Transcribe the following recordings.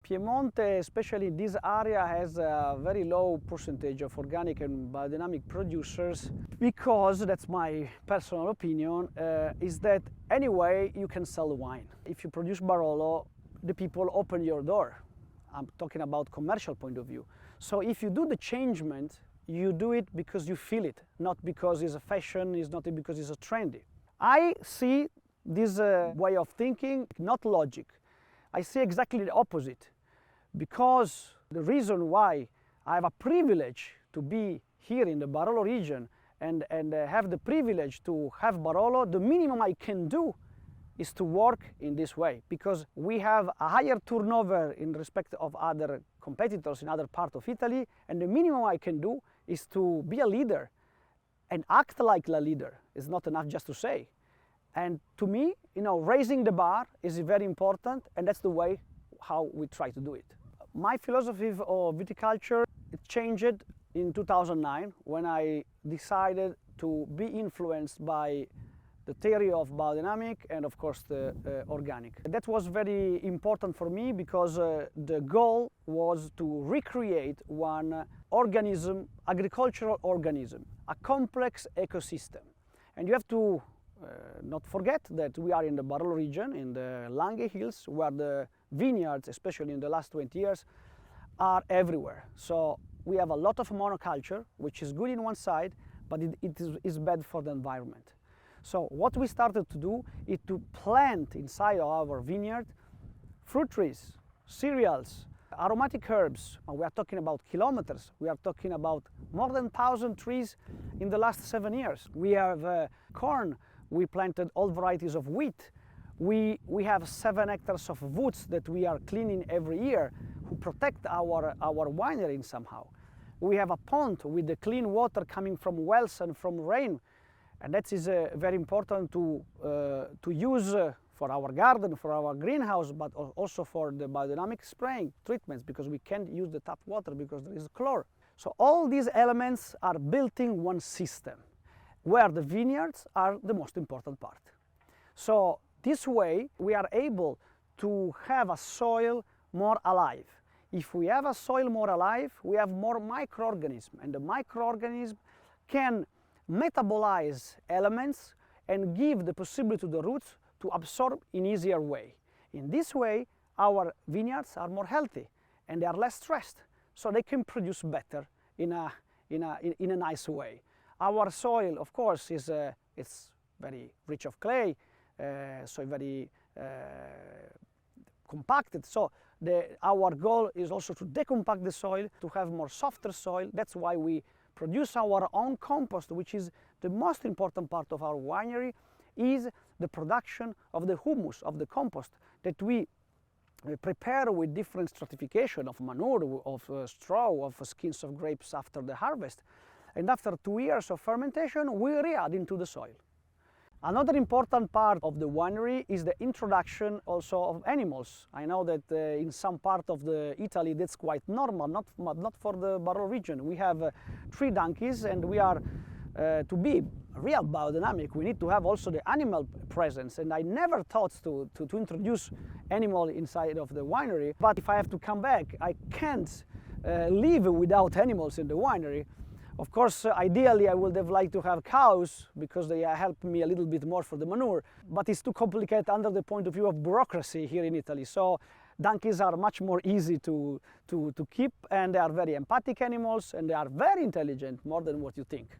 Piemonte, especially this area, has a very low percentage of organic and biodynamic producers because, that's my personal opinion, is that anyway you can sell wine. If you produce Barolo, the people open your door. I'm talking about commercial point of view. So if you do the changement, you do it because you feel it, not because it's a fashion, it's not because it's a trendy. I see this way of thinking, not logic. I see exactly the opposite, because the reason why I have a privilege to be here in the Barolo region and have the privilege to have Barolo, the minimum I can do is to work in this way, because we have a higher turnover in respect of other competitors in other parts of Italy, and the minimum I can do is to be a leader and act like a leader. It's not enough just to say. And to me, raising the bar is very important, and that's the way how we try to do it. My philosophy of viticulture, it changed in 2009 when I decided to be influenced by the theory of biodynamic and of course the organic. That was very important for me because the goal was to recreate one organism, agricultural organism, a complex ecosystem. And you have to not forget that we are in the Barolo region, in the Langa Hills, where the vineyards, especially in the last 20 years, are everywhere. So we have a lot of monoculture, which is good in one side, but it is bad for the environment. So what we started to do is to plant inside our vineyard fruit trees, cereals, aromatic herbs. We are talking about kilometers. We are talking about more than 1,000 trees in the last 7 years. We have corn. We planted all varieties of wheat. We have 7 hectares of woods that we are cleaning every year, who protect our winery somehow. We have a pond with the clean water coming from wells and from rain, and that is very important to use for our garden, for our greenhouse, but also for the biodynamic spraying treatments, because we can't use the tap water because there is chlor. So all these elements are built in one system, where the vineyards are the most important part. So this way we are able to have a soil more alive. If we have a soil more alive, we have more microorganisms, and the microorganism can metabolize elements and give the possibility to the roots to absorb in easier way. In this way, our vineyards are more healthy and they are less stressed, so they can produce better in a nice way. Our soil, of course, it's very rich of clay, so very compacted. So our goal is also to decompact the soil, to have more softer soil. That's why we produce our own compost, which is the most important part of our winery, is the production of the humus, of the compost, that we prepare with different stratification of manure, of straw, of skins of grapes after the harvest. And after 2 years of fermentation, we re-add into the soil. Another important part of the winery is the introduction also of animals. I know that in some part of Italy that's quite normal, not for the Barolo region. We have 3 donkeys, and we are, to be real biodynamic, we need to have also the animal presence. And I never thought to introduce animal inside of the winery, but if I have to come back, I can't live without animals in the winery. Of course, ideally I would have liked to have cows because they help me a little bit more for the manure, but it's too complicated under the point of view of bureaucracy here in Italy. So donkeys are much more easy to keep, and they are very empathic animals, and they are very intelligent, more than what you think.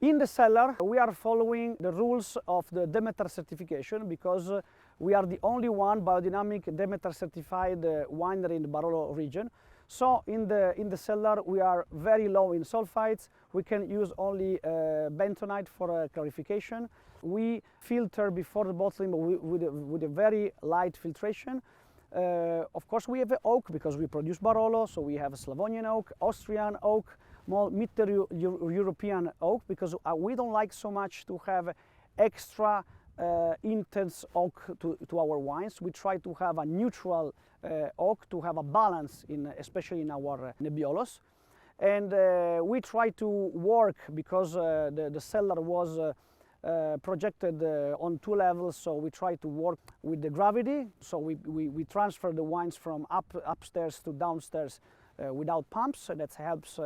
In the cellar, we are following the rules of the Demeter certification, because we are the only one biodynamic Demeter certified winery in the Barolo region. So in the cellar we are very low in sulfites. We can use only bentonite for clarification. We filter before the bottling with a very light filtration. Of course we have oak because we produce Barolo, so we have a Slavonian oak, Austrian oak, more European oak, because we don't like so much to have extra intense oak to our wines. We try to have a neutral oak, to have a balance, especially in our Nebbiolos. And we try to work, because the cellar was projected on 2 levels, so we try to work with the gravity, so we transfer the wines from upstairs to downstairs without pumps, so that helps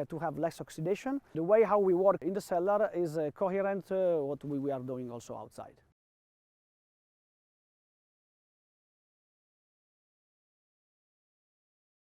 to have less oxidation. The way how we work in the cellar is coherent what we are doing also outside.